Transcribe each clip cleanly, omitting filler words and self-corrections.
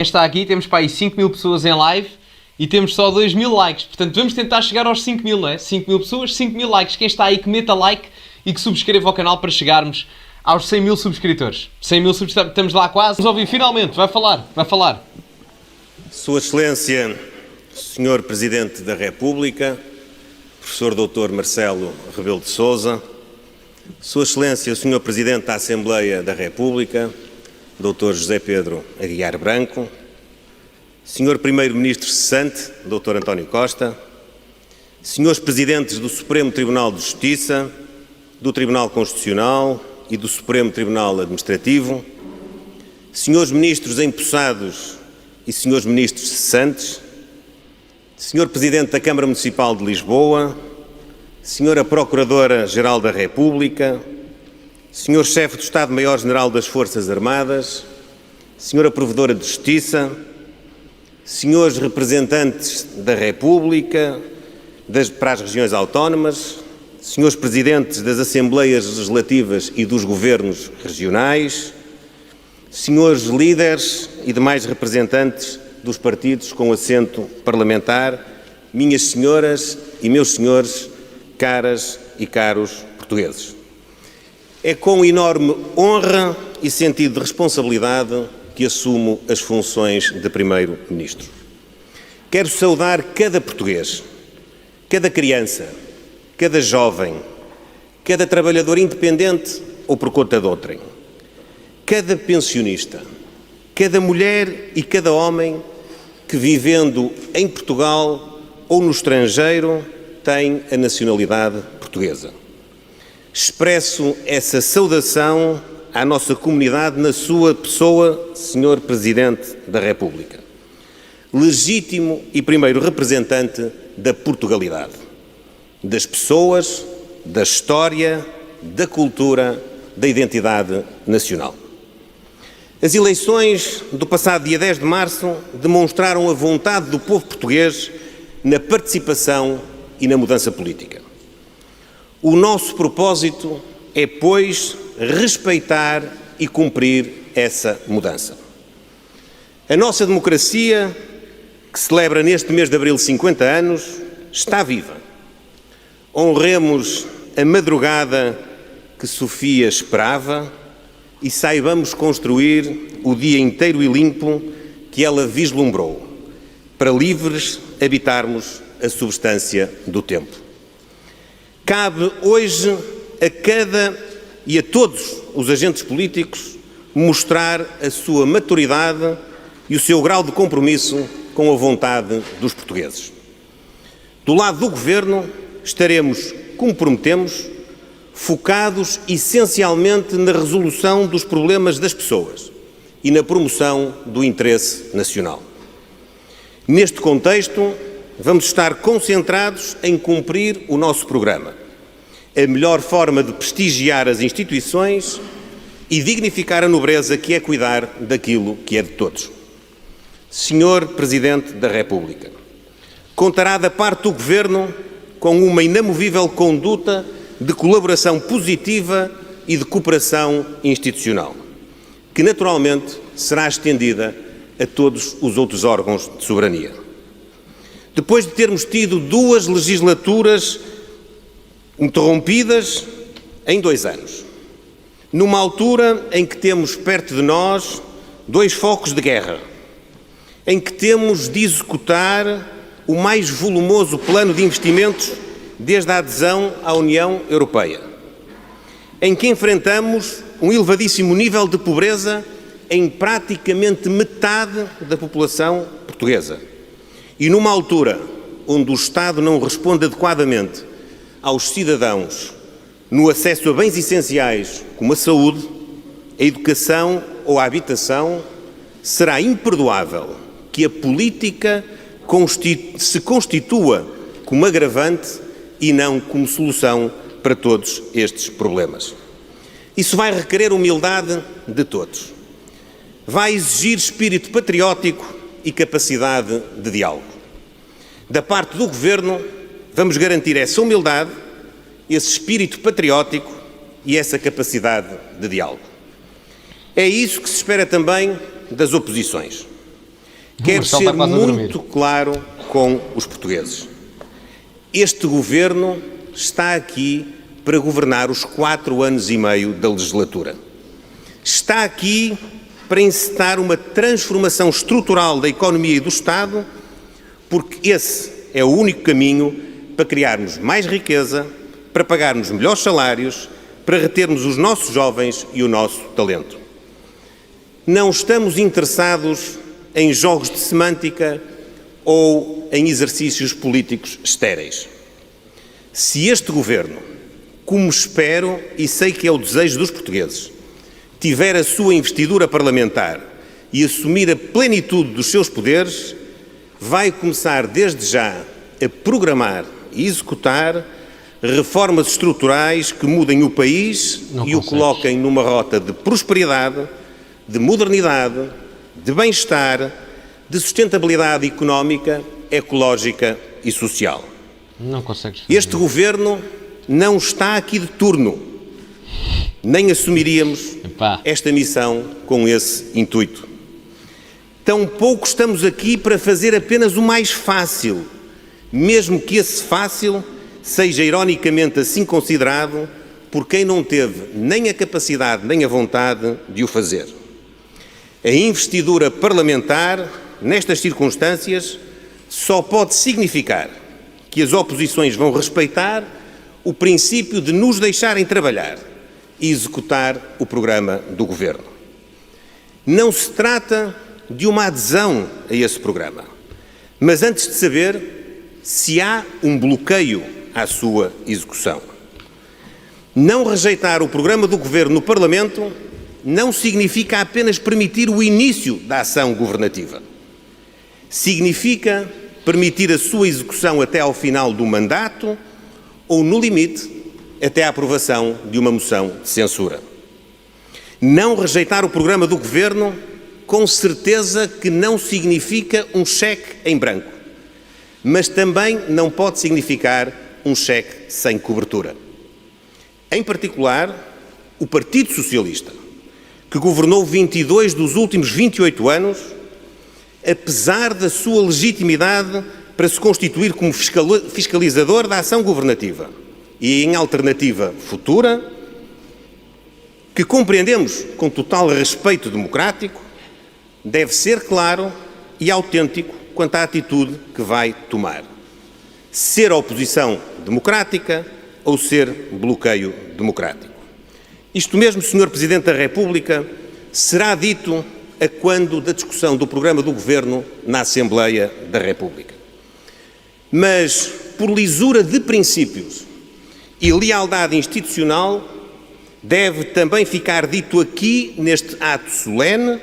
Está aqui, temos para aí 5 mil pessoas em live e temos só 2 mil likes. Portanto, vamos tentar chegar aos 5 mil, não é? 5 mil pessoas, 5 mil likes. Quem está aí que meta like e que subscreva o canal para chegarmos aos 100 mil subscritores. 100 mil subscritores, estamos lá quase. Vamos ouvir, finalmente, vai falar. Sua Excelência, Senhor Presidente da República, Professor Dr. Marcelo Rebelo de Sousa, Sua Excelência, Senhor Presidente da Assembleia da República, Dr. José Pedro Aguiar Branco, Senhor Primeiro-Ministro cessante, Dr. António Costa, Senhores Presidentes do Supremo Tribunal de Justiça, do Tribunal Constitucional e do Supremo Tribunal Administrativo, Senhores Ministros empossados e Senhores Ministros cessantes, Senhor Presidente da Câmara Municipal de Lisboa, Senhora Procuradora-Geral da República, Senhor Chefe do Estado-Maior-General das Forças Armadas, Senhora Provedora de Justiça, Senhores Representantes da República para as regiões autónomas, Senhores Presidentes das Assembleias Legislativas e dos Governos Regionais, Senhores Líderes e demais representantes dos partidos com assento parlamentar, minhas senhoras e meus senhores, caras e caros portugueses. É com enorme honra e sentido de responsabilidade que assumo as funções de Primeiro-Ministro. Quero saudar cada português, cada criança, cada jovem, cada trabalhador independente ou por conta de outrem, cada pensionista, cada mulher e cada homem que, vivendo em Portugal ou no estrangeiro, tem a nacionalidade portuguesa. Expresso essa saudação à nossa comunidade na sua pessoa, Senhor Presidente da República, legítimo e primeiro representante da Portugalidade, das pessoas, da história, da cultura, da identidade nacional. As eleições do passado dia 10 de março demonstraram a vontade do povo português na participação e na mudança política. O nosso propósito é, pois, respeitar e cumprir essa mudança. A nossa democracia, que celebra neste mês de abril 50 anos, está viva. Honremos a madrugada que Sofia esperava e saibamos construir o dia inteiro e limpo que ela vislumbrou, para livres habitarmos a substância do tempo. Cabe hoje a cada e a todos os agentes políticos mostrar a sua maturidade e o seu grau de compromisso com a vontade dos portugueses. Do lado do Governo estaremos, como prometemos, focados essencialmente na resolução dos problemas das pessoas e na promoção do interesse nacional. Neste contexto, vamos estar concentrados em cumprir o nosso programa. A melhor forma de prestigiar as instituições e dignificar a nobreza que é cuidar daquilo que é de todos. Senhor Presidente da República, contará da parte do Governo com uma inamovível conduta de colaboração positiva e de cooperação institucional, que naturalmente será estendida a todos os outros órgãos de soberania. Depois de termos tido 2 legislaturas interrompidas em 2 anos, numa altura em que temos perto de nós 2 focos de guerra, em que temos de executar o mais volumoso plano de investimentos desde a adesão à União Europeia, em que enfrentamos um elevadíssimo nível de pobreza em praticamente metade da população portuguesa, e numa altura onde o Estado não responde adequadamente aos cidadãos no acesso a bens essenciais como a saúde, a educação ou a habitação, será imperdoável que a política se constitua como agravante e não como solução para todos estes problemas. Isso vai requerer humildade de todos. Vai exigir espírito patriótico e capacidade de diálogo. Da parte do Governo, vamos garantir essa humildade, esse espírito patriótico e essa capacidade de diálogo. É isso que se espera também das oposições. Quero ser muito claro com os portugueses. Este governo está aqui para governar os 4 anos e meio da legislatura. Está aqui para encetar uma transformação estrutural da economia e do Estado, porque esse é o único caminho para criarmos mais riqueza, para pagarmos melhores salários, para retermos os nossos jovens e o nosso talento. Não estamos interessados em jogos de semântica ou em exercícios políticos estéreis. Se este governo, como espero e sei que é o desejo dos portugueses, tiver a sua investidura parlamentar e assumir a plenitude dos seus poderes, vai começar desde já a programar e executar reformas estruturais que mudem o país e o coloquem numa rota de prosperidade, de modernidade, de bem-estar, de sustentabilidade económica, ecológica e social. Não consegues fazer. Este governo não está aqui de turno. Nem assumiríamos esta missão com esse intuito. Tampouco estamos aqui para fazer apenas o mais fácil, mesmo que esse fácil seja ironicamente assim considerado por quem não teve nem a capacidade nem a vontade de o fazer. A investidura parlamentar, nestas circunstâncias, só pode significar que as oposições vão respeitar o princípio de nos deixarem trabalhar e executar o programa do Governo. Não se trata de uma adesão a esse programa, mas antes de saber se há um bloqueio à sua execução. Não rejeitar o programa do Governo no Parlamento não significa apenas permitir o início da ação governativa. Significa permitir a sua execução até ao final do mandato ou, no limite, até à aprovação de uma moção de censura. Não rejeitar o programa do Governo, com certeza que não significa um cheque em branco, mas também não pode significar um cheque sem cobertura. Em particular, o Partido Socialista, que governou 22 dos últimos 28 anos, apesar da sua legitimidade para se constituir como fiscalizador da ação governativa e em alternativa futura, que compreendemos com total respeito democrático, deve ser claro e autêntico quanto à atitude que vai tomar. Ser oposição democrática ou ser bloqueio democrático. Isto mesmo, Sr. Presidente da República, será dito a quando da discussão do programa do Governo na Assembleia da República. Mas, por lisura de princípios e lealdade institucional, deve também ficar dito aqui, neste ato solene,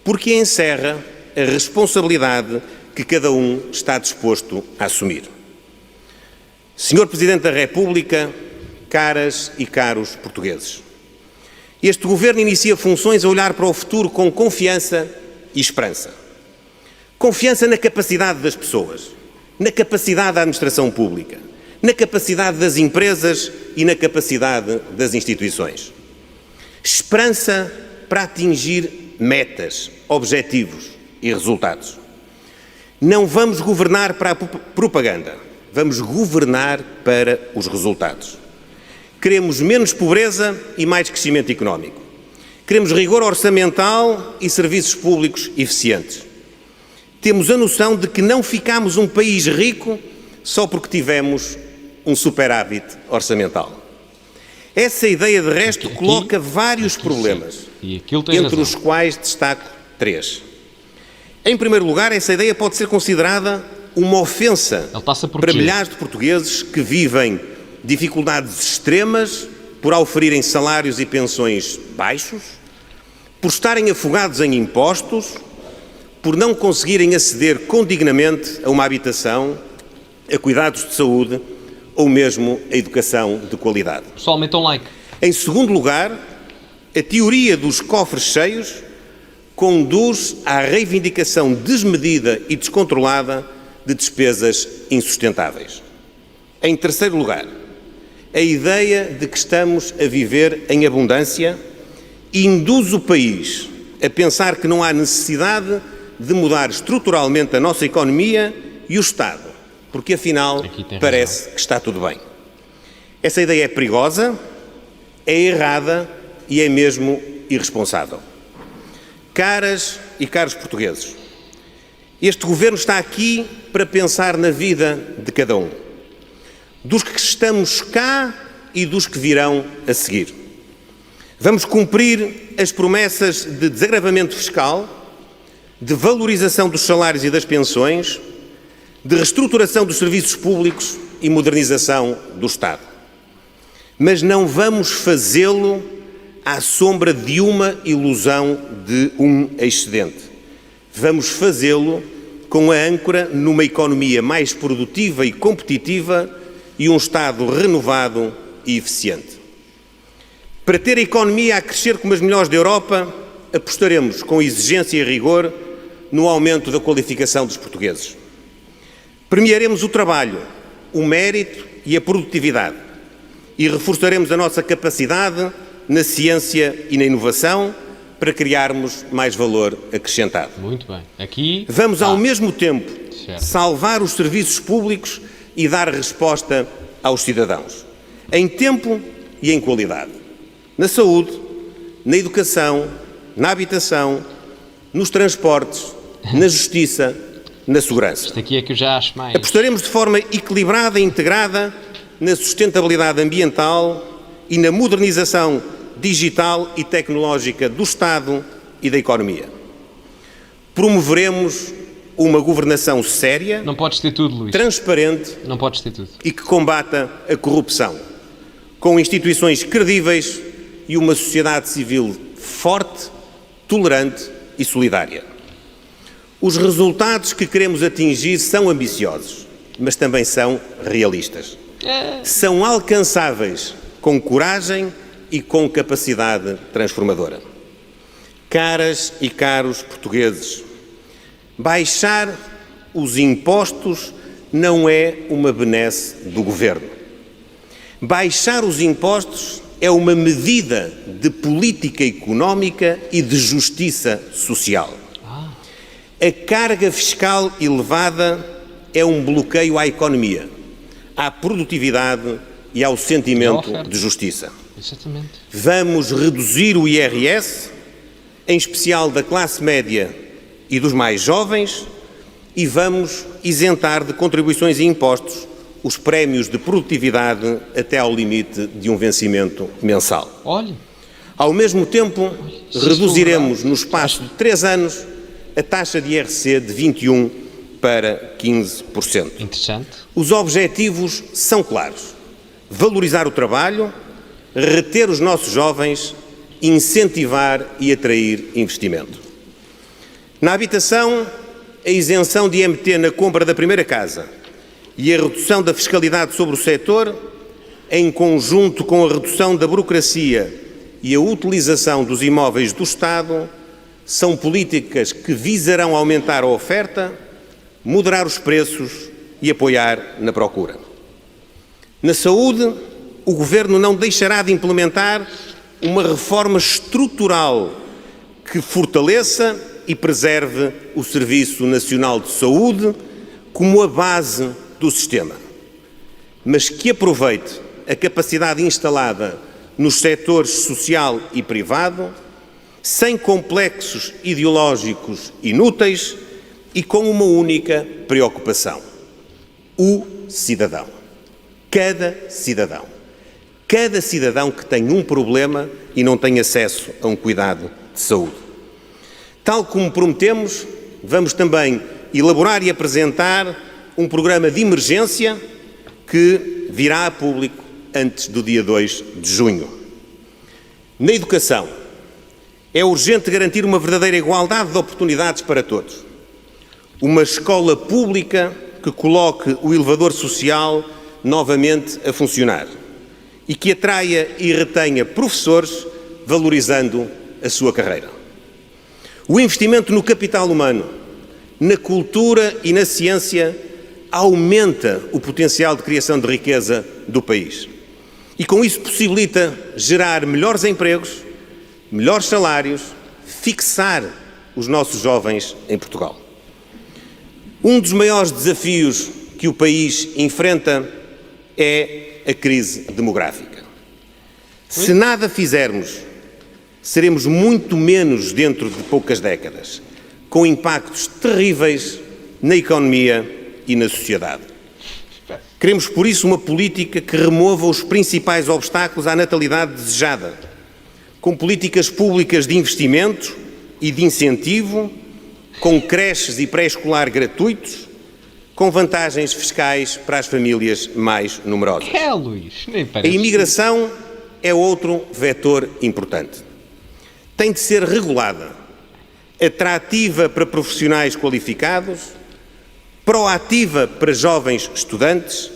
porque encerra a responsabilidade que cada um está disposto a assumir. Sr. Presidente da República, caras e caros portugueses, este Governo inicia funções a olhar para o futuro com confiança e esperança. Confiança na capacidade das pessoas, na capacidade da administração pública, na capacidade das empresas e na capacidade das instituições. Esperança para atingir metas, objetivos e resultados. Não vamos governar para a propaganda, vamos governar para os resultados. Queremos menos pobreza e mais crescimento económico. Queremos rigor orçamental e serviços públicos eficientes. Temos a noção de que não ficamos um país rico só porque tivemos um superávit orçamental. Essa ideia, de resto, coloca vários problemas, entre os quais destaco 3. Em primeiro lugar, essa ideia pode ser considerada uma ofensa para milhares de portugueses que vivem dificuldades extremas por oferirem salários e pensões baixos, por estarem afogados em impostos, por não conseguirem aceder condignamente a uma habitação, a cuidados de saúde ou mesmo a educação de qualidade. Pessoal, metam like. Em segundo lugar, a teoria dos cofres cheios conduz à reivindicação desmedida e descontrolada de despesas insustentáveis. Em terceiro lugar, a ideia de que estamos a viver em abundância induz o país a pensar que não há necessidade de mudar estruturalmente a nossa economia e o Estado, porque afinal parece que está tudo bem. Essa ideia é perigosa, é errada e é mesmo irresponsável. Caras e caros portugueses, este Governo está aqui para pensar na vida de cada um, dos que estamos cá e dos que virão a seguir. Vamos cumprir as promessas de desagravamento fiscal, de valorização dos salários e das pensões, de reestruturação dos serviços públicos e modernização do Estado. Mas não vamos fazê-lo à sombra de uma ilusão de um excedente. Vamos fazê-lo com a âncora numa economia mais produtiva e competitiva e um Estado renovado e eficiente. Para ter a economia a crescer como as melhores da Europa, apostaremos com exigência e rigor no aumento da qualificação dos portugueses. Premiaremos o trabalho, o mérito e a produtividade e reforçaremos a nossa capacidade na ciência e na inovação para criarmos mais valor acrescentado. Muito bem. Aqui vamos ao mesmo tempo certo. Salvar os serviços públicos e dar resposta aos cidadãos, em tempo e em qualidade. Na saúde, na educação, na habitação, nos transportes, na justiça, na segurança. Isto aqui é que eu já acho mais. Apostaremos de forma equilibrada e integrada na sustentabilidade ambiental e na modernização digital e tecnológica do Estado e da economia. Promoveremos uma governação séria, não podes ter tudo, Luís. Transparente não podes ter tudo. E que combata a corrupção, com instituições credíveis e uma sociedade civil forte, tolerante e solidária. Os resultados que queremos atingir são ambiciosos, mas também são realistas. São alcançáveis com coragem e com capacidade transformadora. Caras e caros portugueses, baixar os impostos não é uma benesse do Governo. Baixar os impostos é uma medida de política económica e de justiça social. A carga fiscal elevada é um bloqueio à economia, à produtividade e ao sentimento de justiça. Exatamente. Vamos reduzir o IRS, em especial da classe média e dos mais jovens, e vamos isentar de contribuições e impostos os prémios de produtividade até ao limite de um vencimento mensal. Olha. Ao mesmo tempo, reduziremos no espaço de 3 anos a taxa de IRC de 21% para 15%. Interessante. Os objetivos são claros: valorizar o trabalho, reter os nossos jovens, incentivar e atrair investimento. Na habitação, a isenção de IMT na compra da primeira casa e a redução da fiscalidade sobre o setor, em conjunto com a redução da burocracia e a utilização dos imóveis do Estado, são políticas que visarão aumentar a oferta, moderar os preços e apoiar na procura. Na saúde, o Governo não deixará de implementar uma reforma estrutural que fortaleça e preserve o Serviço Nacional de Saúde como a base do sistema, mas que aproveite a capacidade instalada nos setores social e privado, sem complexos ideológicos inúteis e com uma única preocupação: o cidadão. Cada cidadão. Cada cidadão que tem um problema e não tem acesso a um cuidado de saúde. Tal como prometemos, vamos também elaborar e apresentar um programa de emergência que virá a público antes do dia 2 de junho. Na educação, é urgente garantir uma verdadeira igualdade de oportunidades para todos. Uma escola pública que coloque o elevador social novamente a funcionar e que atraia e retenha professores, valorizando a sua carreira. O investimento no capital humano, na cultura e na ciência aumenta o potencial de criação de riqueza do país e com isso possibilita gerar melhores empregos, melhores salários, fixar os nossos jovens em Portugal. Um dos maiores desafios que o país enfrenta é a crise demográfica. Se nada fizermos, seremos muito menos dentro de poucas décadas, com impactos terríveis na economia e na sociedade. Queremos, por isso, uma política que remova os principais obstáculos à natalidade desejada, com políticas públicas de investimento e de incentivo, com creches e pré-escolar gratuitos, com vantagens fiscais para as famílias mais numerosas. Luís, nem A parece. imigração é outro vetor importante. Tem de ser regulada, atrativa para profissionais qualificados, proativa para jovens estudantes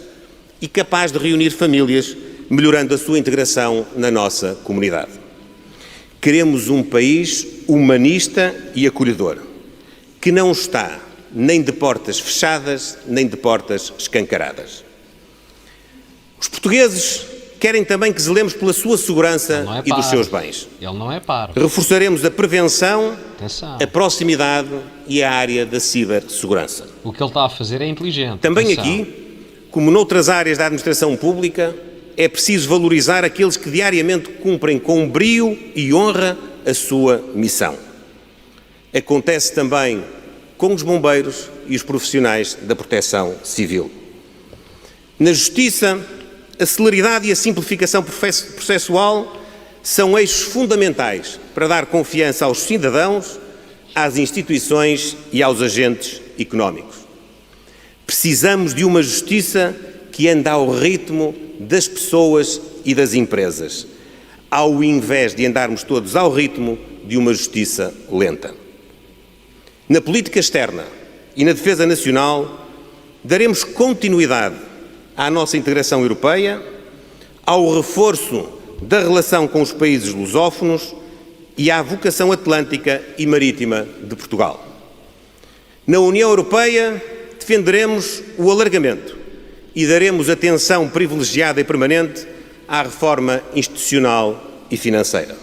e capaz de reunir famílias, melhorando a sua integração na nossa comunidade. Queremos um país humanista e acolhedor, que não está nem de portas fechadas, nem de portas escancaradas. Os portugueses querem também que zelemos pela sua segurança e dos seus bens. Ele não é paro. Reforçaremos a prevenção, Atenção. a proximidade e a área da cibersegurança. O que ele está a fazer é inteligente. Também Atenção. aqui, como noutras áreas da administração pública, é preciso valorizar aqueles que diariamente cumprem com brio e honra a sua missão. Acontece também com os bombeiros e os profissionais da proteção civil. Na Justiça, a celeridade e a simplificação processual são eixos fundamentais para dar confiança aos cidadãos, às instituições e aos agentes económicos. Precisamos de uma justiça que ande ao ritmo das pessoas e das empresas, ao invés de andarmos todos ao ritmo de uma justiça lenta. Na política externa e na defesa nacional, daremos continuidade à nossa integração europeia, ao reforço da relação com os países lusófonos e à vocação atlântica e marítima de Portugal. Na União Europeia, defenderemos o alargamento e daremos atenção privilegiada e permanente à reforma institucional e financeira.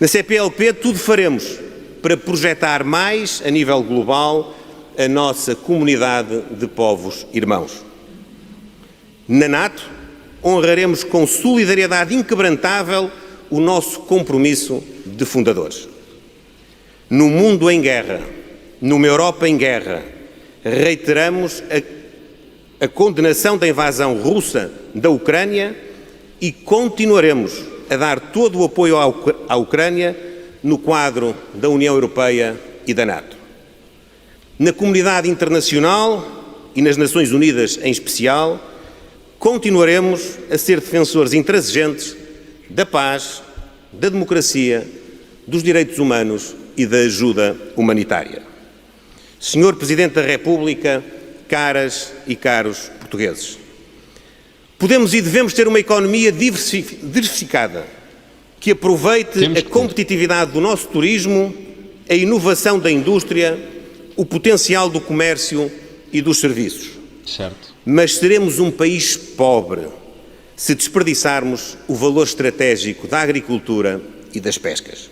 Na CPLP, tudo faremos para projetar mais, a nível global, a nossa comunidade de povos irmãos. Na NATO, honraremos com solidariedade inquebrantável o nosso compromisso de fundadores. No mundo em guerra, numa Europa em guerra, reiteramos a condenação da invasão russa da Ucrânia e continuaremos a dar todo o apoio à Ucrânia no quadro da União Europeia e da NATO. Na comunidade internacional e nas Nações Unidas em especial, continuaremos a ser defensores intransigentes da paz, da democracia, dos direitos humanos e da ajuda humanitária. Senhor Presidente da República, caras e caros portugueses, podemos e devemos ter uma economia diversificada que aproveite a competitividade do nosso turismo, a inovação da indústria, o potencial do comércio e dos serviços. Certo. Mas seremos um país pobre se desperdiçarmos o valor estratégico da agricultura e das pescas.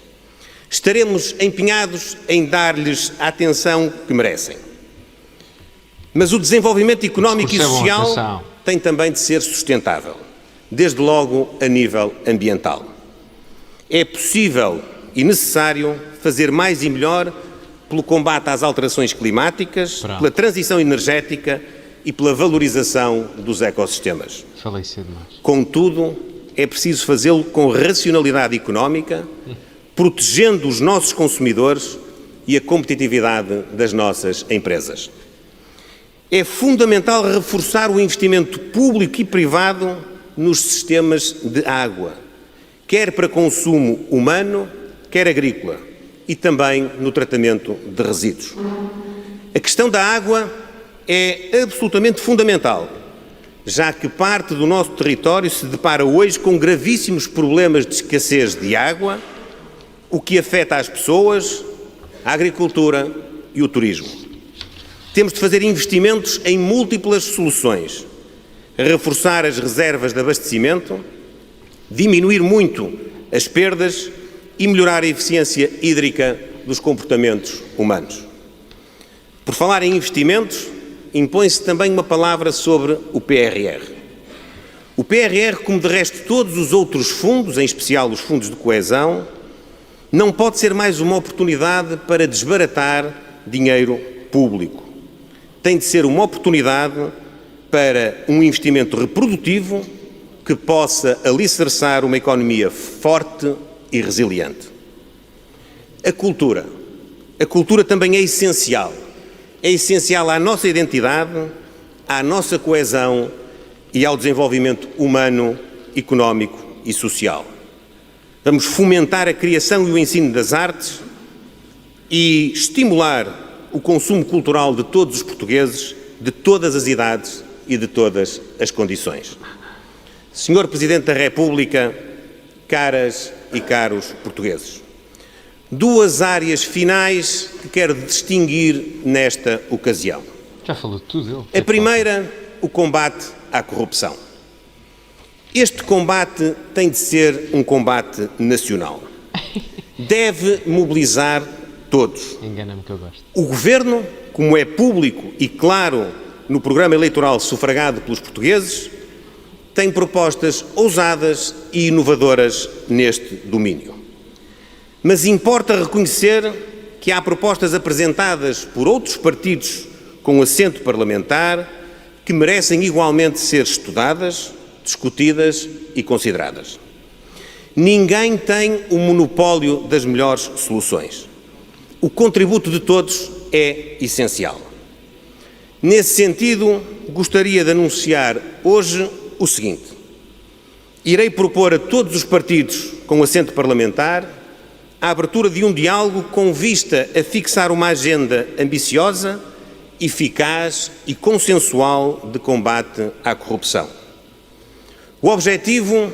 Estaremos empenhados em dar-lhes a atenção que merecem. Mas o desenvolvimento económico e social tem também de ser sustentável, desde logo a nível ambiental. É possível e necessário fazer mais e melhor pelo combate às alterações climáticas, pela transição energética e pela valorização dos ecossistemas. Falei cedo demais. Contudo, é preciso fazê-lo com racionalidade económica, protegendo os nossos consumidores e a competitividade das nossas empresas. É fundamental reforçar o investimento público e privado nos sistemas de água, quer para consumo humano, quer agrícola, e também no tratamento de resíduos. A questão da água é absolutamente fundamental, já que parte do nosso território se depara hoje com gravíssimos problemas de escassez de água, o que afeta as pessoas, a agricultura e o turismo. Temos de fazer investimentos em múltiplas soluções, reforçar as reservas de abastecimento, diminuir muito as perdas e melhorar a eficiência hídrica dos comportamentos humanos. Por falar em investimentos, impõe-se também uma palavra sobre o PRR. O PRR, como de resto todos os outros fundos, em especial os fundos de coesão, não pode ser mais uma oportunidade para desbaratar dinheiro público. Tem de ser uma oportunidade para um investimento reprodutivo que possa alicerçar uma economia forte e resiliente. A cultura. A cultura também é essencial. É essencial à nossa identidade, à nossa coesão e ao desenvolvimento humano, económico e social. Vamos fomentar a criação e o ensino das artes e estimular o consumo cultural de todos os portugueses, de todas as idades e de todas as condições. Senhor Presidente da República, caras e caros portugueses, duas áreas finais que quero distinguir nesta ocasião. Já falou tudo ele. A primeira, o combate à corrupção. Este combate tem de ser um combate nacional. Deve mobilizar todos. Engana-me que eu gosto. O Governo, como é público e claro no programa eleitoral sufragado pelos portugueses, tem propostas ousadas e inovadoras neste domínio. Mas importa reconhecer que há propostas apresentadas por outros partidos com assento parlamentar que merecem igualmente ser estudadas, discutidas e consideradas. Ninguém tem o monopólio das melhores soluções. O contributo de todos é essencial. Nesse sentido, gostaria de anunciar hoje o seguinte: irei propor a todos os partidos com assento parlamentar a abertura de um diálogo com vista a fixar uma agenda ambiciosa, eficaz e consensual de combate à corrupção. O objetivo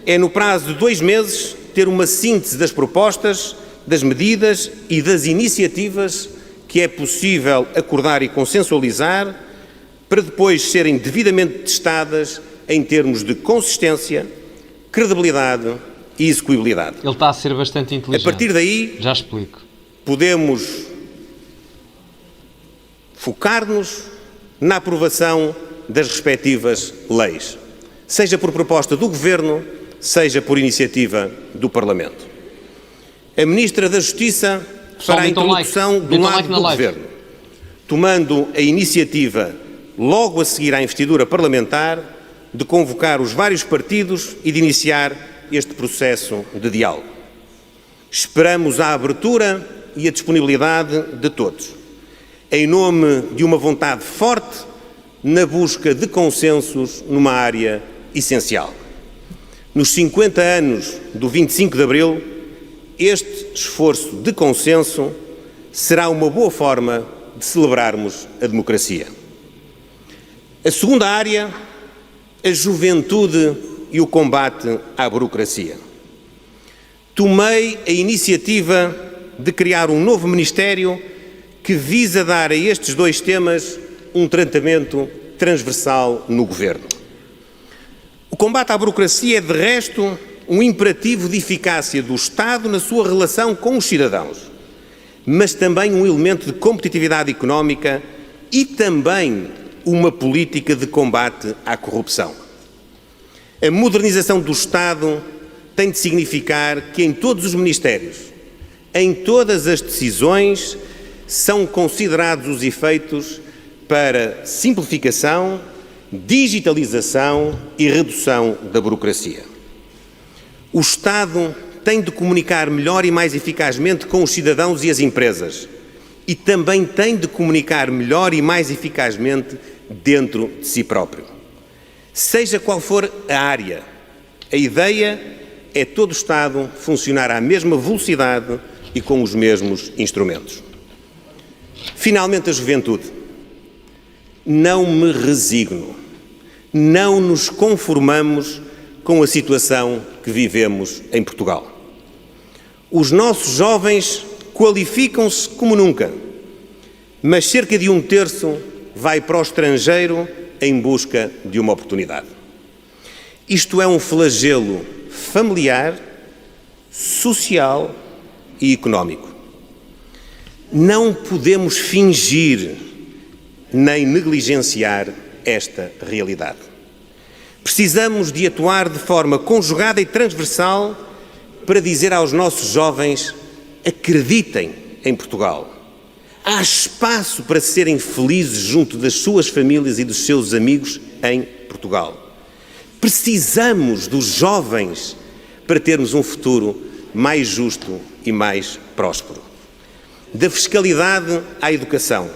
é, no prazo de 2 meses, ter uma síntese das propostas, das medidas e das iniciativas que é possível acordar e consensualizar, para depois serem devidamente testadas em termos de consistência, credibilidade e execuibilidade. Ele está a ser bastante inteligente. A partir daí, já explico, podemos focar-nos na aprovação das respectivas leis, seja por proposta do Governo, seja por iniciativa do Parlamento. A Ministra da Justiça fará a introdução do lado do Governo, tomando a iniciativa, logo a seguir à investidura parlamentar, de convocar os vários partidos e de iniciar este processo de diálogo. Esperamos a abertura e a disponibilidade de todos, em nome de uma vontade forte na busca de consensos numa área essencial. Nos 50 anos do 25 de Abril, este esforço de consenso será uma boa forma de celebrarmos a democracia. A segunda área, a juventude e o combate à burocracia. Tomei a iniciativa de criar um novo Ministério que visa dar a estes 2 temas um tratamento transversal no Governo. O combate à burocracia é, de resto, um imperativo de eficácia do Estado na sua relação com os cidadãos, mas também um elemento de competitividade económica e também uma política de combate à corrupção. A modernização do Estado tem de significar que em todos os ministérios, em todas as decisões, são considerados os efeitos para simplificação, digitalização e redução da burocracia. O Estado tem de comunicar melhor e mais eficazmente com os cidadãos e as empresas e também tem de comunicar melhor e mais eficazmente dentro de si próprio. Seja qual for a área, a ideia é todo o Estado funcionar à mesma velocidade e com os mesmos instrumentos. Finalmente, a juventude. Não me resigno. Não nos conformamos com a situação que vivemos em Portugal. Os nossos jovens qualificam-se como nunca, mas cerca de 1/3 vai para o estrangeiro em busca de uma oportunidade. Isto é um flagelo familiar, social e económico. Não podemos fingir nem negligenciar esta realidade. Precisamos de atuar de forma conjugada e transversal para dizer aos nossos jovens: acreditem em Portugal. Há espaço para serem felizes junto das suas famílias e dos seus amigos em Portugal. Precisamos dos jovens para termos um futuro mais justo e mais próspero. Da fiscalidade à educação,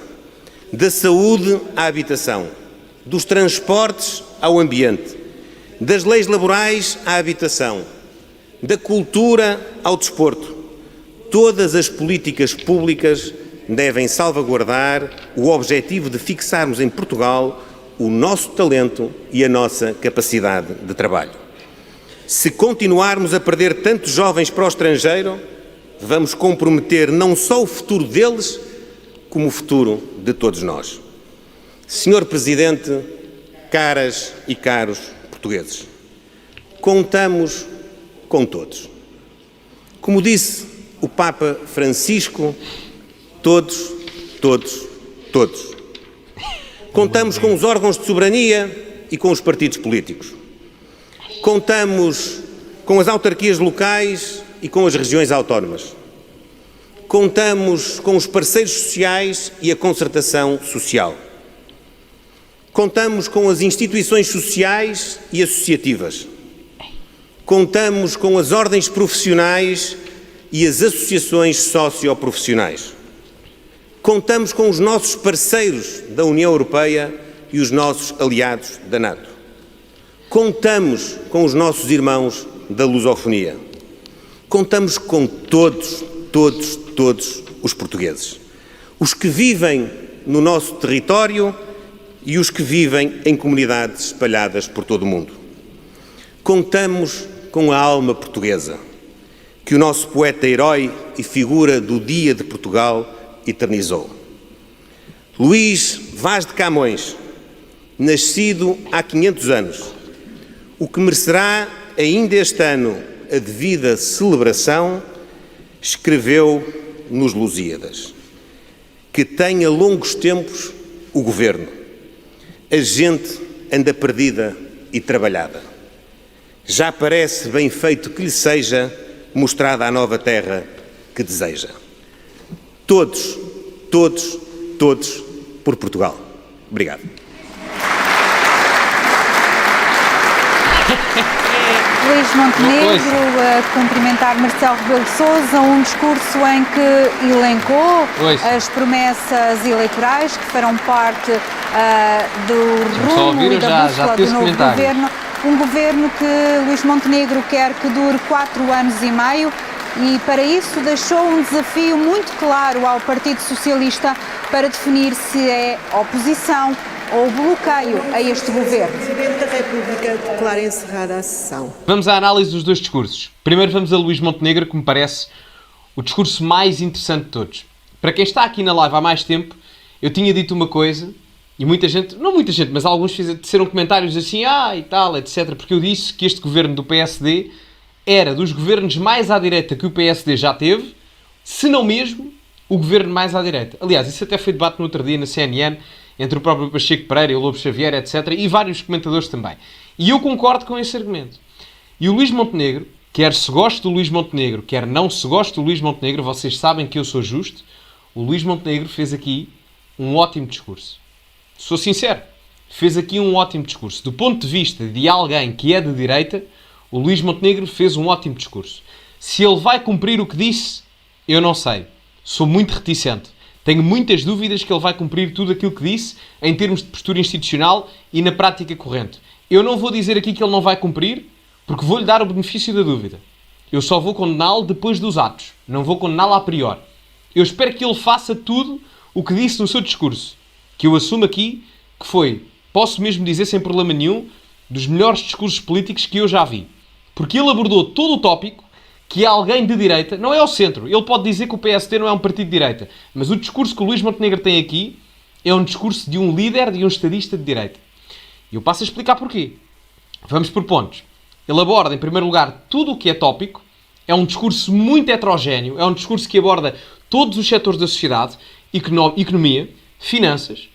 da saúde à habitação, dos transportes ao ambiente, das leis laborais à habitação, da cultura ao desporto. Todas as políticas públicas devem salvaguardar o objetivo de fixarmos em Portugal o nosso talento e a nossa capacidade de trabalho. Se continuarmos a perder tantos jovens para o estrangeiro, vamos comprometer não só o futuro deles, como o futuro de todos nós. Senhor Presidente, caras e caros portugues, contamos com todos. Como disse o Papa Francisco, todos. Contamos com os órgãos de soberania e com os partidos políticos. Contamos com as autarquias locais e com as regiões autónomas. Contamos com os parceiros sociais e a concertação social. Contamos com as instituições sociais e associativas. Contamos com as ordens profissionais e as associações socioprofissionais. Contamos com os nossos parceiros da União Europeia e os nossos aliados da NATO. Contamos com os nossos irmãos da lusofonia. Contamos com todos os portugueses. Os que vivem no nosso território e os que vivem em comunidades espalhadas por todo o mundo. Contamos com a alma portuguesa, que o nosso poeta herói e figura do Dia de Portugal eternizou. Luís Vaz de Camões, nascido há 500 anos, o que merecerá ainda este ano a devida celebração, escreveu nos Lusíadas: que tenha longos tempos o governo, a gente anda perdida e trabalhada. Já parece bem feito que lhe seja mostrada a nova terra que deseja. Todos por Portugal. Obrigado. Luís Montenegro a cumprimentar Marcelo Rebelo de Sousa, um discurso em que elencou as promessas eleitorais que farão parte do rumo e da bússola do novo governo. Um governo que Luís Montenegro quer que dure 4 anos e meio e, para isso, deixou um desafio muito claro ao Partido Socialista para definir se é oposição ou bloqueio a este governo. O Presidente da República declara encerrada a sessão. Vamos à análise dos dois discursos. Primeiro vamos a Luís Montenegro, que me parece o discurso mais interessante de todos. Para quem está aqui na live há mais tempo, eu tinha dito uma coisa e muita gente, não muita gente, mas alguns fizeram comentários assim, e tal, etc. Porque eu disse que este governo do PSD era dos governos mais à direita que o PSD já teve, se não mesmo o governo mais à direita. Aliás, isso até foi debate no outro dia na CNN, entre o próprio Pacheco Pereira e o Lobo Xavier, etc. E vários comentadores também. E eu concordo com esse argumento. E o Luís Montenegro, quer se goste do Luís Montenegro, quer não se goste do Luís Montenegro, vocês sabem que eu sou justo, o Luís Montenegro fez aqui um ótimo discurso. Sou sincero, fez aqui um ótimo discurso. Do ponto de vista de alguém que é de direita, o Luís Montenegro fez um ótimo discurso. Se ele vai cumprir o que disse, eu não sei. Sou muito reticente. Tenho muitas dúvidas que ele vai cumprir tudo aquilo que disse em termos de postura institucional e na prática corrente. Eu não vou dizer aqui que ele não vai cumprir, porque vou-lhe dar o benefício da dúvida. Eu só vou condená-lo depois dos atos. Não vou condená-lo a priori. Eu espero que ele faça tudo o que disse no seu discurso. Que eu assumo aqui que foi, posso mesmo dizer sem problema nenhum, dos melhores discursos políticos que eu já vi. Porque ele abordou todo o tópico que alguém de direita, não é ao centro, ele pode dizer que o PSD não é um partido de direita, mas o discurso que o Luís Montenegro tem aqui é um discurso de um líder, de um estadista de direita. E eu passo a explicar porquê. Vamos por pontos. Ele aborda, em primeiro lugar, tudo o que é tópico, é um discurso muito heterogéneo, é um discurso que aborda todos os setores da sociedade, economia, finanças,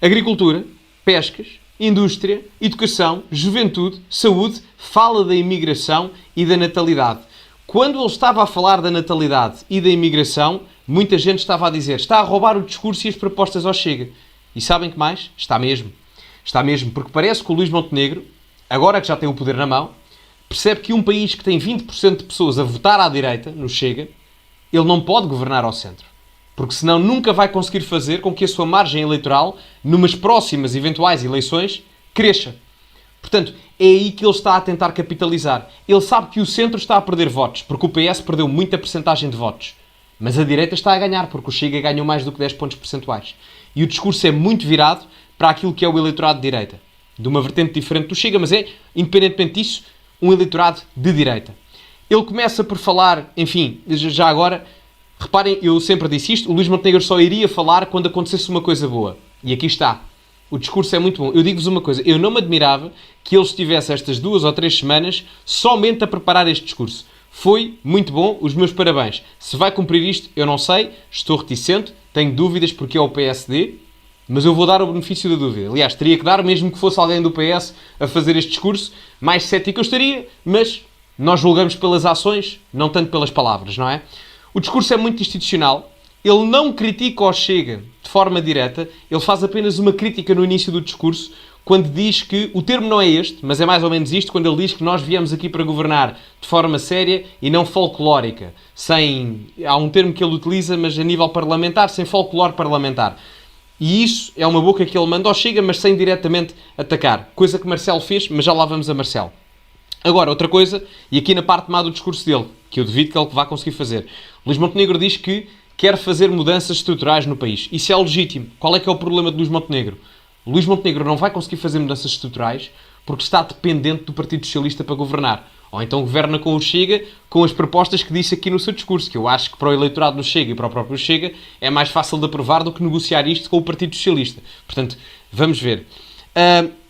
agricultura, pescas, indústria, educação, juventude, saúde, fala da imigração e da natalidade. Quando ele estava a falar da natalidade e da imigração, muita gente estava a dizer, está a roubar o discurso e as propostas ao Chega. E sabem que mais? Está mesmo. Está mesmo, porque parece que o Luís Montenegro, agora que já tem o poder na mão, percebe que um país que tem 20% de pessoas a votar à direita, no Chega, ele não pode governar ao centro. Porque senão nunca vai conseguir fazer com que a sua margem eleitoral, numas próximas eventuais eleições, cresça. Portanto, é aí que ele está a tentar capitalizar. Ele sabe que o centro está a perder votos, porque o PS perdeu muita percentagem de votos. Mas a direita está a ganhar, porque o Chega ganhou mais do que 10 pontos percentuais. E o discurso é muito virado para aquilo que é o eleitorado de direita. De uma vertente diferente do Chega, mas é, independentemente disso, um eleitorado de direita. Ele começa por falar, enfim, já agora, reparem, eu sempre disse isto, o Luís Montenegro só iria falar quando acontecesse uma coisa boa. E aqui está. O discurso é muito bom. Eu digo-vos uma coisa, eu não me admirava que ele estivesse estas 2 ou 3 semanas somente a preparar este discurso. Foi muito bom, os meus parabéns. Se vai cumprir isto, eu não sei, estou reticente, tenho dúvidas porque é o PSD, mas eu vou dar o benefício da dúvida. Aliás, teria que dar, mesmo que fosse alguém do PS a fazer este discurso, mais cético eu estaria, mas nós julgamos pelas ações, não tanto pelas palavras, não é? O discurso é muito institucional, ele não critica o Chega de forma direta, ele faz apenas uma crítica no início do discurso, quando diz que, o termo não é este, mas é mais ou menos isto, quando ele diz que nós viemos aqui para governar de forma séria e não folclórica. Há um termo que ele utiliza, mas a nível parlamentar, sem folclore parlamentar. E isso é uma boca que ele manda ao Chega, mas sem diretamente atacar. Coisa que Marcelo fez, mas já lá vamos a Marcelo. Agora, outra coisa, e aqui na parte má do discurso dele, que eu duvido que ele vá conseguir fazer. Luís Montenegro diz que quer fazer mudanças estruturais no país. Isso é legítimo. Qual é que é o problema de Luís Montenegro? Luís Montenegro não vai conseguir fazer mudanças estruturais porque está dependente do Partido Socialista para governar. Ou então governa com o Chega, com as propostas que disse aqui no seu discurso, que eu acho que para o eleitorado do Chega e para o próprio Chega é mais fácil de aprovar do que negociar isto com o Partido Socialista. Portanto, vamos ver.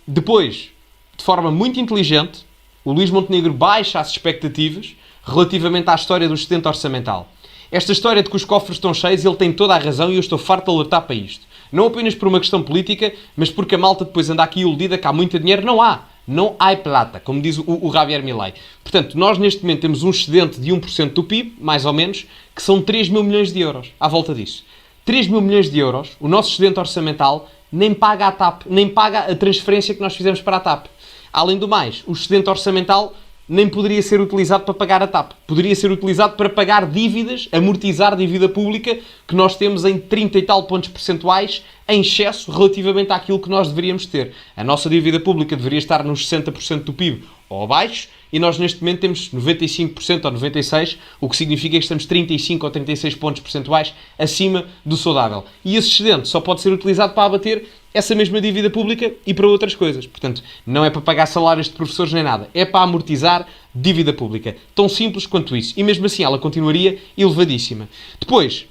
Depois, de forma muito inteligente, o Luís Montenegro baixa as expectativas relativamente à história do excedente orçamental. Esta história de que os cofres estão cheios, ele tem toda a razão e eu estou farto de alertar para isto. Não apenas por uma questão política, mas porque a malta depois anda aqui iludida que há muito dinheiro. Não há. Não há plata, como diz o Javier Milei. Portanto, nós neste momento temos um excedente de 1% do PIB, mais ou menos, que são 3 mil milhões de euros, à volta disso. 3 mil milhões de euros, o nosso excedente orçamental, nem paga a TAP, nem paga a transferência que nós fizemos para a TAP. Além do mais, o excedente orçamental nem poderia ser utilizado para pagar a TAP. Poderia ser utilizado para pagar dívidas, amortizar dívida pública, que nós temos em 30 e tal pontos percentuais, em excesso relativamente àquilo que nós deveríamos ter. A nossa dívida pública deveria estar nos 60% do PIB ou abaixo, e nós neste momento temos 95% ou 96%, o que significa que estamos 35 ou 36 pontos percentuais acima do saudável. E esse excedente só pode ser utilizado para abater essa mesma dívida pública e para outras coisas. Portanto, não é para pagar salários de professores nem nada, é para amortizar dívida pública. Tão simples quanto isso. E mesmo assim ela continuaria elevadíssima. Depois,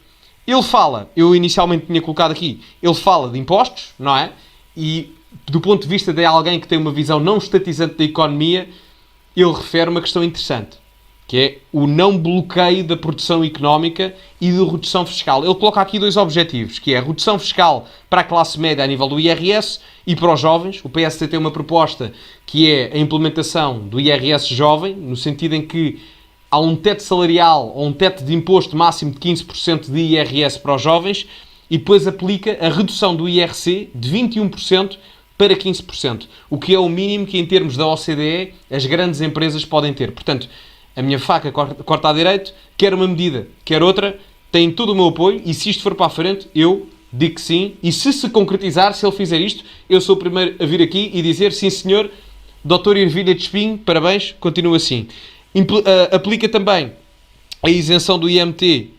ele fala, eu inicialmente tinha colocado aqui, ele fala de impostos, não é? E do ponto de vista de alguém que tem uma visão não estatizante da economia, ele refere uma questão interessante, que é o não bloqueio da produção económica e da redução fiscal. Ele coloca aqui 2 objetivos, que é a redução fiscal para a classe média a nível do IRS e para os jovens. O PSD tem uma proposta que é a implementação do IRS jovem, no sentido em que há um teto salarial ou um teto de imposto máximo de 15% de IRS para os jovens e depois aplica a redução do IRC de 21% para 15%, o que é o mínimo que, em termos da OCDE, as grandes empresas podem ter. Portanto, a minha faca corta à direita, quer uma medida, quer outra, tem todo o meu apoio, e se isto for para a frente, eu digo que sim, e se concretizar, se ele fizer isto, eu sou o primeiro a vir aqui e dizer, sim senhor, Dr. Ervilha de Espinho, parabéns, continua assim. Aplica também a isenção do IMT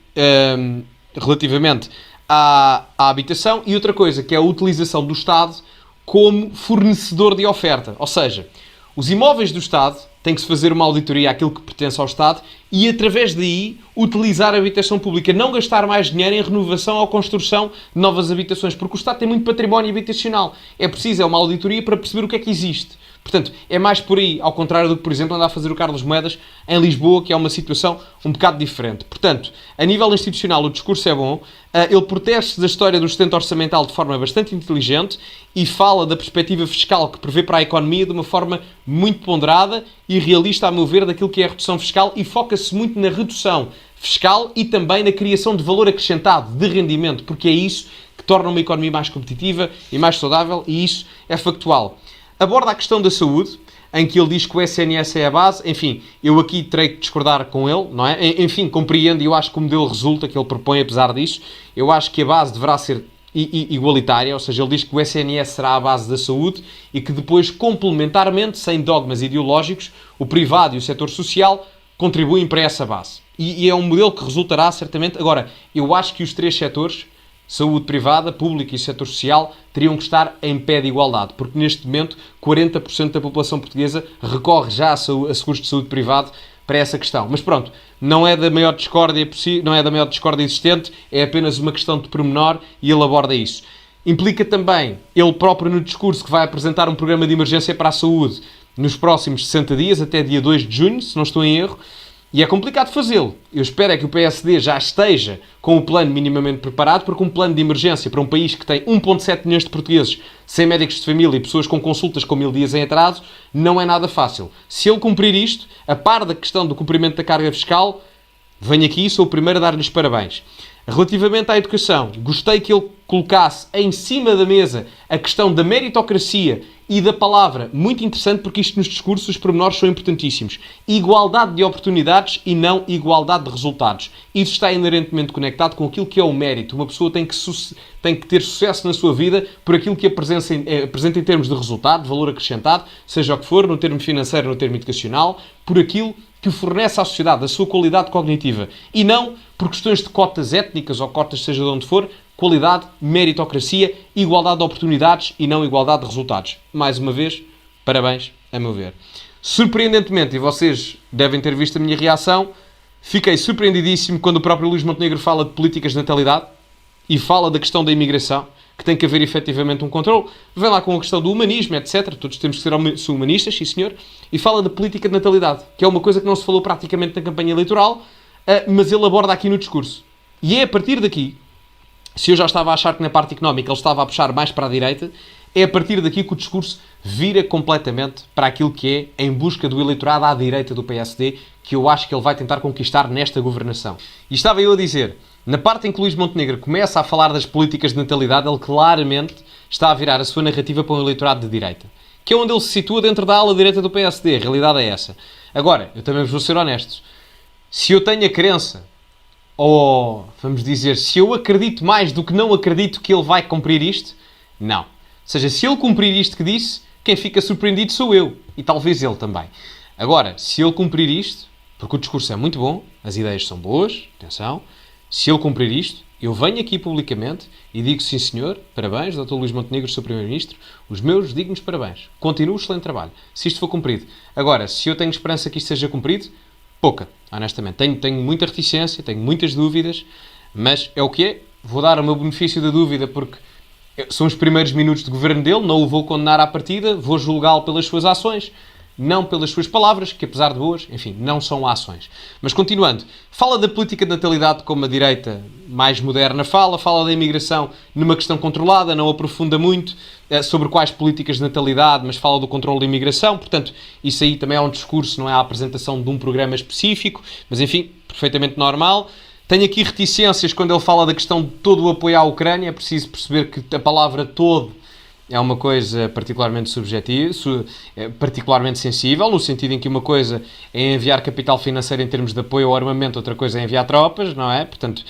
relativamente à habitação, e outra coisa, que é a utilização do Estado como fornecedor de oferta. Ou seja, os imóveis do Estado têm que se fazer uma auditoria àquilo que pertence ao Estado e, através daí, utilizar a habitação pública. Não gastar mais dinheiro em renovação ou construção de novas habitações, porque o Estado tem muito património habitacional. É preciso uma auditoria para perceber o que é que existe. Portanto, é mais por aí, ao contrário do que, por exemplo, andar a fazer o Carlos Moedas em Lisboa, que é uma situação um bocado diferente. Portanto, a nível institucional o discurso é bom, ele protege-se da história do sustento orçamental de forma bastante inteligente e fala da perspectiva fiscal que prevê para a economia de uma forma muito ponderada e realista, a meu ver, daquilo que é a redução fiscal, e foca-se muito na redução fiscal e também na criação de valor acrescentado, de rendimento, porque é isso que torna uma economia mais competitiva e mais saudável, e isso é factual. Aborda a questão da saúde, em que ele diz que o SNS é a base. Enfim, eu aqui terei que discordar com ele, não é? Enfim, compreendo, e eu acho que o modelo resulta, que ele propõe, apesar disso, eu acho que a base deverá ser igualitária, ou seja, ele diz que o SNS será a base da saúde e que depois, complementarmente, sem dogmas ideológicos, o privado e o setor social contribuem para essa base. E é um modelo que resultará, certamente. Agora, eu acho que os três setores, saúde privada, pública e setor social, teriam que estar em pé de igualdade, porque neste momento 40% da população portuguesa recorre já a seguros de saúde privado para essa questão. Mas pronto, não é da maior discórdia existente, é apenas uma questão de pormenor e ele aborda isso. Implica também, ele próprio no discurso, que vai apresentar um programa de emergência para a saúde nos próximos 60 dias, até dia 2 de junho, se não estou em erro. E é complicado fazê-lo. Eu espero é que o PSD já esteja com o plano minimamente preparado, porque um plano de emergência para um país que tem 1,7 milhões de portugueses, sem médicos de família e pessoas com consultas com 1000 dias em atraso, não é nada fácil. Se ele cumprir isto, a par da questão do cumprimento da carga fiscal, venho aqui e sou o primeiro a dar-lhes parabéns. Relativamente à educação, gostei que ele colocasse em cima da mesa a questão da meritocracia e da palavra, muito interessante, porque isto nos discursos, os pormenores são importantíssimos. Igualdade de oportunidades e não igualdade de resultados. Isso está inerentemente conectado com aquilo que é o mérito. Uma pessoa tem que ter sucesso na sua vida por aquilo que apresenta em termos de resultado, de valor acrescentado, seja o que for, no termo financeiro, no termo educacional, por aquilo que fornece à sociedade, a sua qualidade cognitiva. E não por questões de cotas étnicas ou cotas seja de onde for, qualidade, meritocracia, igualdade de oportunidades e não igualdade de resultados. Mais uma vez, parabéns, a meu ver. Surpreendentemente, e vocês devem ter visto a minha reação, fiquei surpreendidíssimo quando o próprio Luís Montenegro fala de políticas de natalidade e fala da questão da imigração, que tem que haver efetivamente um controle. Vem lá com a questão do humanismo, etc. Todos temos que ser humanistas, sim senhor. E fala da política de natalidade, que é uma coisa que não se falou praticamente na campanha eleitoral, mas ele aborda aqui no discurso. E é a partir daqui, se eu já estava a achar que na parte económica ele estava a puxar mais para a direita, é a partir daqui que o discurso vira completamente para aquilo que é em busca do eleitorado à direita do PSD, que eu acho que ele vai tentar conquistar nesta governação. E estava eu a dizer, na parte em que Luís Montenegro começa a falar das políticas de natalidade, ele claramente está a virar a sua narrativa para um eleitorado de direita, que é onde ele se situa dentro da ala direita do PSD. A realidade é essa. Agora, eu também vou ser honesto. Se eu tenho a crença, ou, vamos dizer, se eu acredito mais do que não acredito que ele vai cumprir isto, não. Ou seja, se ele cumprir isto que disse, quem fica surpreendido sou eu. E talvez ele também. Agora, se ele cumprir isto, porque o discurso é muito bom, as ideias são boas, atenção, se ele cumprir isto, eu venho aqui publicamente e digo sim senhor, parabéns, Dr. Luís Montenegro, Sr. Primeiro-Ministro, os meus dignos parabéns. Continua o excelente trabalho, se isto for cumprido. Agora, se eu tenho esperança que isto seja cumprido, pouca, honestamente. Tenho muita reticência, tenho muitas dúvidas, mas é o que é. Vou dar o meu benefício da dúvida porque são os primeiros minutos de governo dele, não o vou condenar à partida, vou julgá-lo pelas suas ações, não pelas suas palavras, que apesar de boas, enfim, não são ações. Mas continuando, fala da política de natalidade como a direita mais moderna fala da imigração numa questão controlada, não aprofunda muito sobre quais políticas de natalidade, mas fala do controle da imigração, portanto, isso aí também é um discurso, não é a apresentação de um programa específico, mas enfim, perfeitamente normal. Tenho aqui reticências quando ele fala da questão de todo o apoio à Ucrânia, é preciso perceber que a palavra todo é uma coisa particularmente subjetiva, particularmente sensível, no sentido em que uma coisa é enviar capital financeiro em termos de apoio ao armamento, outra coisa é enviar tropas, não é? Portanto,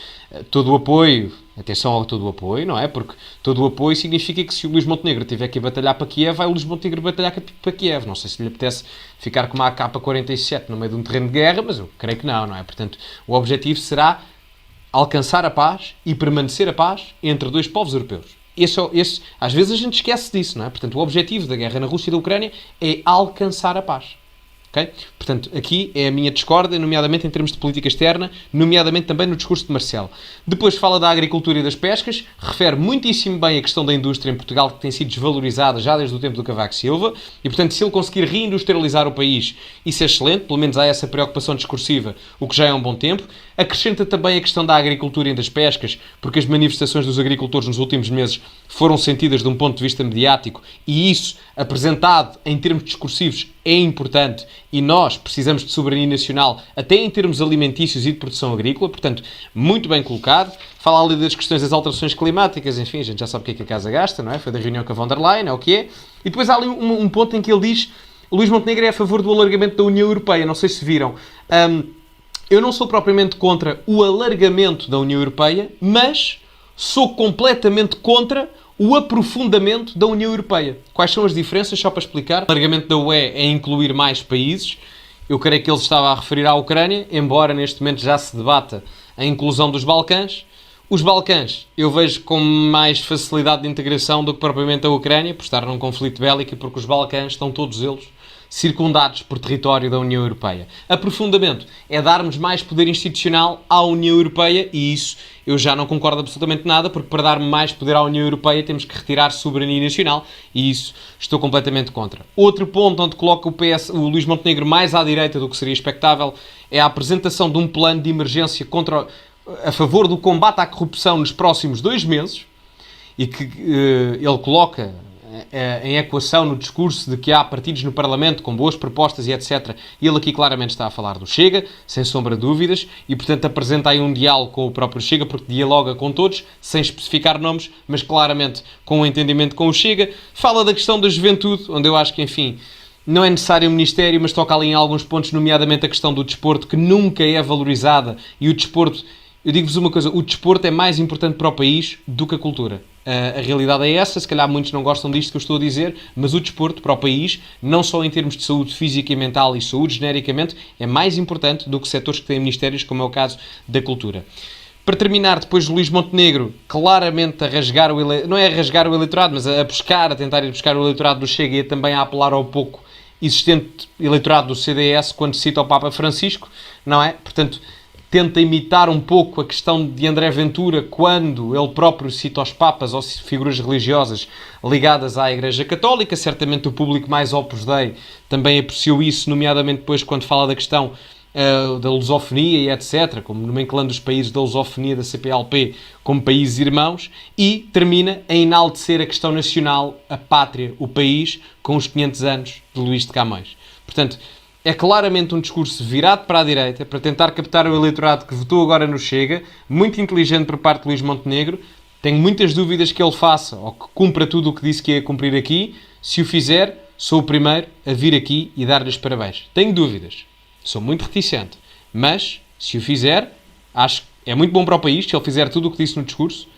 todo o apoio, atenção ao todo o apoio, não é? Porque todo o apoio significa que se o Luís Montenegro tiver que ir batalhar para Kiev, vai o Luís Montenegro batalhar para Kiev. Não sei se lhe apetece ficar com uma AK-47 no meio de um terreno de guerra, mas eu creio que não é? Portanto, o objetivo será alcançar a paz e permanecer a paz entre dois povos europeus. Às vezes a gente esquece disso, não é? Portanto, o objetivo da guerra na Rússia e da Ucrânia é alcançar a paz. Okay? Portanto, aqui é a minha discórdia, nomeadamente em termos de política externa, nomeadamente também no discurso de Marcelo. Depois fala da agricultura e das pescas, refere muitíssimo bem a questão da indústria em Portugal, que tem sido desvalorizada já desde o tempo do Cavaco Silva, e portanto, se ele conseguir reindustrializar o país, isso é excelente, pelo menos há essa preocupação discursiva, o que já é um bom tempo. Acrescenta também a questão da agricultura e das pescas, porque as manifestações dos agricultores nos últimos meses foram sentidas de um ponto de vista mediático, e isso, apresentado em termos discursivos, é importante, e nós precisamos de soberania nacional, até em termos alimentícios e de produção agrícola, portanto, muito bem colocado. Fala ali das questões das alterações climáticas, enfim, a gente já sabe o que é que a casa gasta, não é? Foi da reunião com a von der Leyen, é o que é. E depois há ali um ponto em que ele diz: Luís Montenegro é a favor do alargamento da União Europeia, não sei se viram. Eu não sou propriamente contra o alargamento da União Europeia, mas sou completamente contra o aprofundamento da União Europeia. Quais são as diferenças? Só para explicar. O alargamento da UE é incluir mais países. Eu creio que ele estava a referir à Ucrânia, embora neste momento já se debata a inclusão dos Balcãs. Os Balcãs eu vejo com mais facilidade de integração do que propriamente a Ucrânia, por estar num conflito bélico, e porque os Balcãs estão todos eles circundados por território da União Europeia. Aprofundamento é darmos mais poder institucional à União Europeia, e isso eu já não concordo absolutamente nada, porque para dar mais poder à União Europeia temos que retirar soberania nacional, e isso estou completamente contra. Outro ponto onde coloca o Luís Montenegro mais à direita do que seria expectável é a apresentação de um plano de emergência a favor do combate à corrupção nos próximos 2 meses, e que ele coloca em equação no discurso de que há partidos no Parlamento com boas propostas e etc. E ele aqui claramente está a falar do Chega, sem sombra de dúvidas, e portanto apresenta aí um diálogo com o próprio Chega, porque dialoga com todos, sem especificar nomes, mas claramente com um entendimento com o Chega. Fala da questão da juventude, onde eu acho que, enfim, não é necessário um ministério, mas toca ali em alguns pontos, nomeadamente a questão do desporto, que nunca é valorizada, e o desporto, eu digo-vos uma coisa, o desporto é mais importante para o país do que a cultura. A realidade é essa, se calhar muitos não gostam disto que eu estou a dizer, mas o desporto para o país, não só em termos de saúde física e mental e saúde genericamente, é mais importante do que setores que têm ministérios, como é o caso da cultura. Para terminar, depois Luís Montenegro, claramente a rasgar não é a rasgar o eleitorado, mas a buscar, a tentar ir buscar o eleitorado do Chega, e também a apelar ao pouco existente eleitorado do CDS quando cita o Papa Francisco, não é? Portanto, tenta imitar um pouco a questão de André Ventura quando ele próprio cita os papas ou figuras religiosas ligadas à Igreja Católica. Certamente o público mais Opus Dei também apreciou isso, nomeadamente depois quando fala da questão da lusofonia e etc., como nomenclando os países da lusofonia da CPLP como países irmãos, e termina a enaltecer a questão nacional, a pátria, o país, com os 500 anos de Luís de Camões. Portanto, é claramente um discurso virado para a direita, para tentar captar o eleitorado que votou agora no Chega, muito inteligente por parte de Luís Montenegro. Tenho muitas dúvidas que ele faça, ou que cumpra tudo o que disse que ia cumprir aqui. Se o fizer, sou o primeiro a vir aqui e dar-lhe os parabéns. Tenho dúvidas, sou muito reticente, mas se o fizer, acho que é muito bom para o país, se ele fizer tudo o que disse no discurso,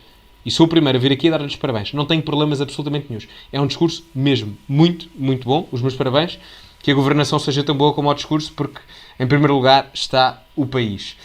e sou o primeiro a vir aqui a dar-lhe os parabéns. Não tenho problemas absolutamente nenhum. É um discurso mesmo muito, muito bom. Os meus parabéns. Que a governação seja tão boa como o discurso, porque, em primeiro lugar, está o país.